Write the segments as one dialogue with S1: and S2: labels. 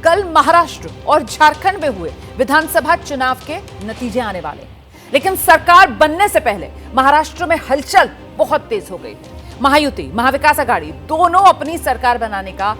S1: कल महाराष्ट्र और झारखंड में हुए विधानसभा चुनाव के नतीजे आने वाले हैं। लेकिन सरकार बनने से पहले महाराष्ट्र में हलचल बहुत तेज हो गई है। महायुति, महाविकास आघाड़ी दोनों अपनी सरकार बनाने का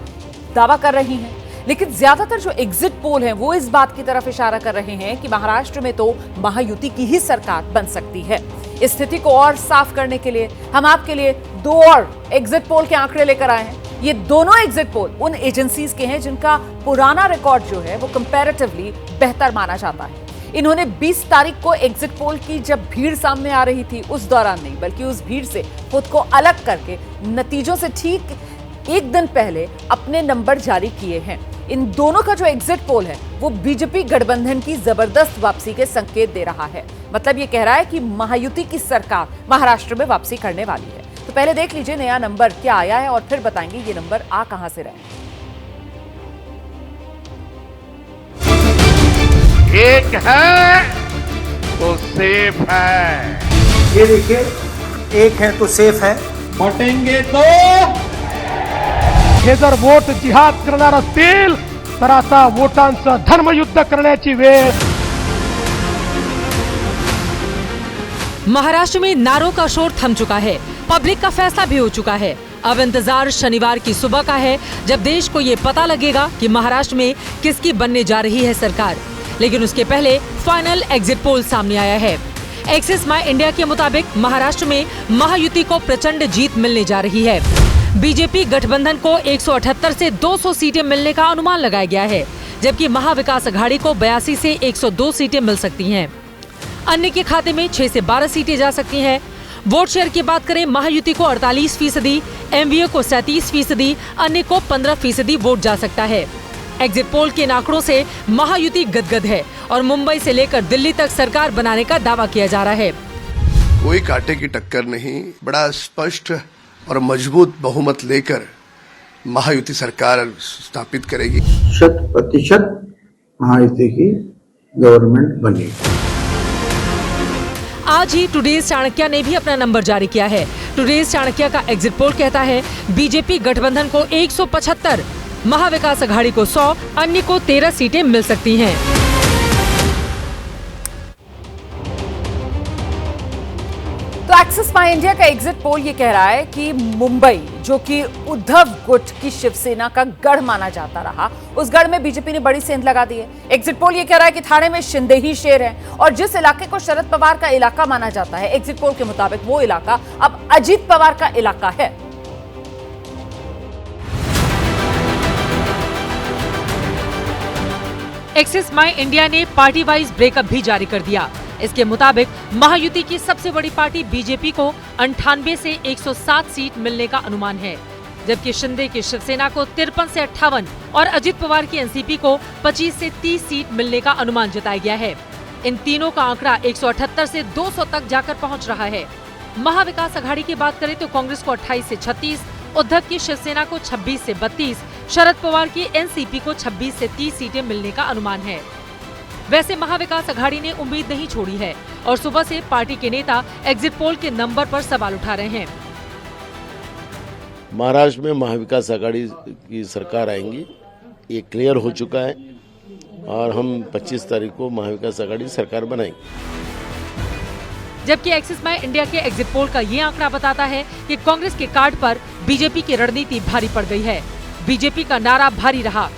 S1: दावा कर रही हैं, लेकिन ज्यादातर जो एग्जिट पोल हैं वो इस बात की तरफ इशारा कर रहे हैं कि महाराष्ट्र में तो महायुति की ही सरकार बन सकती है। इस स्थिति को और साफ करने के लिए हम आपके लिए दो और एग्जिट पोल के आंकड़े लेकर आए हैं। ये दोनों एग्जिट पोल उन एजेंसीज के हैं जिनका पुराना रिकॉर्ड जो है वो कंपैरेटिवली बेहतर माना जाता है। इन्होंने 20 तारीख को एग्जिट पोल की जब भीड़ सामने आ रही थी उस दौरान नहीं, बल्कि उस भीड़ से खुद को अलग करके नतीजों से ठीक एक दिन पहले अपने नंबर जारी किए हैं। इन दोनों का जो एग्जिट पोल है वो बीजेपी गठबंधन की जबरदस्त वापसी के संकेत दे रहा है। मतलब ये कह रहा है कि महायुति की सरकार महाराष्ट्र में वापसी करने वाली है। तो पहले देख लीजिए नया नंबर क्या आया है और फिर बताएंगे ये नंबर आ कहां से रहे।
S2: एक है तो सेफ है।
S3: ये देखिए, एक है तो सेफ है।
S4: बटेंगे तो हे जर वोट जिहाद करणार असतील तर आता वोटांचं धर्मयुद्ध करण्याची वेळ।
S5: महाराष्ट्र में नारों का शोर थम चुका है, पब्लिक का फैसला भी हो चुका है। अब इंतजार शनिवार की सुबह का है जब देश को ये पता लगेगा कि महाराष्ट्र में किसकी बनने जा रही है सरकार। लेकिन उसके पहले फाइनल एग्जिट पोल सामने आया है। एक्सिस माई इंडिया के मुताबिक महाराष्ट्र में महायुति को प्रचंड जीत मिलने जा रही है। बीजेपी गठबंधन को 178 से 200 सीटें मिलने का अनुमान लगाया गया है, जबकि महाविकास आघाड़ी को 82 से 102 सीटें मिल सकती हैं। अन्य के खाते में 6 से 12 सीटें जा सकती हैं। वोट शेयर की बात करें, महायुति को 48%, एमवीए को 37%, अन्य को 15% वोट जा सकता है। एग्जिट पोल के आंकड़ों से महायुति गदगद है और मुंबई से लेकर दिल्ली तक सरकार बनाने का दावा किया जा रहा है।
S6: कोई कांटे की टक्कर नहीं, बड़ा स्पष्ट और मजबूत बहुमत लेकर महायुति सरकार स्थापित करेगी।
S3: 100% महायुति की गवर्नमेंट बनेगी।
S5: आज ही टुडेज चाणक्य ने भी अपना नंबर जारी किया है। टुडेज चाणक्य का एग्जिट पोल कहता है बीजेपी गठबंधन को 175, महाविकास आघाड़ी को 100, अन्य को 13 सीटें मिल सकती हैं।
S1: तो एक्सिस माई इंडिया का एग्जिट पोल ये कह रहा है कि मुंबई, जो कि उद्धव गुट की शिवसेना का गढ़ माना जाता रहा, उस गढ़ में बीजेपी ने बड़ी सेंध लगा दी है। एग्जिट पोल ये कह रहा है कि थाने में शिंदे ही शेर है और जिस इलाके को शरद पवार का इलाका माना जाता है, एग्जिट पोल के मुताबिक वो इलाका अब अजीत पवार का इलाका है।
S5: एक्सिस माई इंडिया ने पार्टी वाइज ब्रेकअप भी जारी कर दिया। इसके मुताबिक महायुति की सबसे बड़ी पार्टी बीजेपी को 98 से 107 सीट मिलने का अनुमान है, जबकि शिंदे की शिवसेना को 53 से 58 और अजित पवार की एनसीपी को 25 से 30 सीट मिलने का अनुमान जताया गया है। इन तीनों का आंकड़ा 178 से 200 तक जाकर पहुंच रहा है। महाविकास आघाड़ी की बात करें तो कांग्रेस को 28 से 36, उद्धव की शिवसेना को 26 से 32, शरद पवार की एनसीपी को 26 से 30 सीटें मिलने का अनुमान है। वैसे महाविकास आघाड़ी ने उम्मीद नहीं छोड़ी है और सुबह से पार्टी के नेता एग्जिट पोल के नंबर पर सवाल उठा रहे हैं।
S7: महाराष्ट्र में महाविकास आघाड़ी की सरकार आएंगी, ये क्लियर हो चुका है और हम 25 तारीख को महाविकास आघाड़ी सरकार बनाएंगे।
S5: जबकि एक्सिस माई इंडिया के एग्जिट पोल का ये आंकड़ा बताता है कि कांग्रेस के कार्ड पर बीजेपी की रणनीति भारी पड़ गई है। बीजेपी का नारा भारी रहा।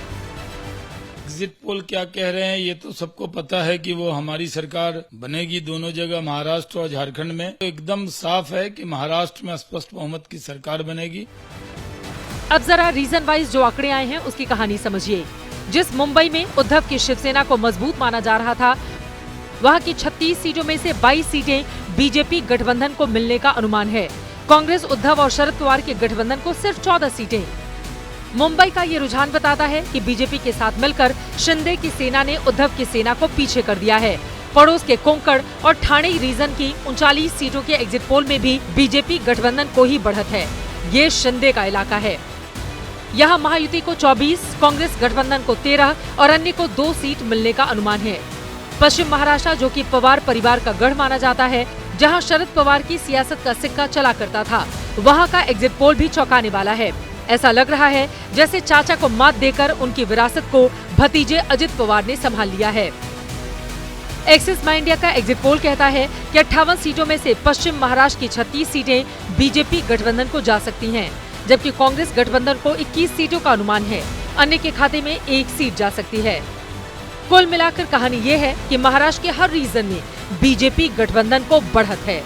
S8: एग्जिट पोल क्या कह रहे हैं ये तो सबको पता है कि वो हमारी सरकार बनेगी दोनों जगह, महाराष्ट्र और झारखंड में। तो एकदम साफ है कि महाराष्ट्र में स्पष्ट बहुमत की सरकार बनेगी।
S5: अब जरा रीजन वाइज जो आंकड़े आए हैं उसकी कहानी समझिए। जिस मुंबई में उद्धव की शिवसेना को मजबूत माना जा रहा था, वहां की 36 सीटों में से 22 सीटें बीजेपी गठबंधन को मिलने का अनुमान है। कांग्रेस, उद्धव और शरद पवार के गठबंधन को सिर्फ 14 सीटें। मुंबई का ये रुझान बताता है कि बीजेपी के साथ मिलकर शिंदे की सेना ने उद्धव की सेना को पीछे कर दिया है। पड़ोस के कोंकण और ठाणे रीजन की 39 सीटों के एग्जिट पोल में भी बीजेपी गठबंधन को ही बढ़त है। ये शिंदे का इलाका है। यहाँ महायुति को 24, कांग्रेस गठबंधन को 13 और अन्य को 2 सीट मिलने का अनुमान है। पश्चिम महाराष्ट्र, जो कि पवार परिवार का गढ़ माना जाता है, जहां शरद पवार की सियासत का सिक्का चला करता था, वहां का एग्जिट पोल भी चौंकाने वाला है। ऐसा लग रहा है जैसे चाचा को मात देकर उनकी विरासत को भतीजे अजित पवार ने संभाल लिया है। एक्सिस माई इंडिया का एग्जिट पोल कहता है कि 58 सीटों में से पश्चिम महाराष्ट्र की 36 सीटें बीजेपी गठबंधन को जा सकती हैं, जबकि कांग्रेस गठबंधन को 21 सीटों का अनुमान है। अन्य के खाते में 1 सीट जा सकती है। कुल मिलाकर कहानी ये है कि महाराष्ट्र के हर रीजन में बीजेपी गठबंधन को बढ़त है।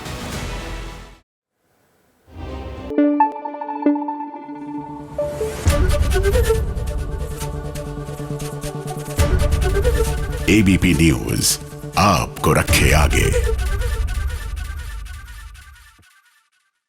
S9: एबीपी न्यूज आपको रखे आगे।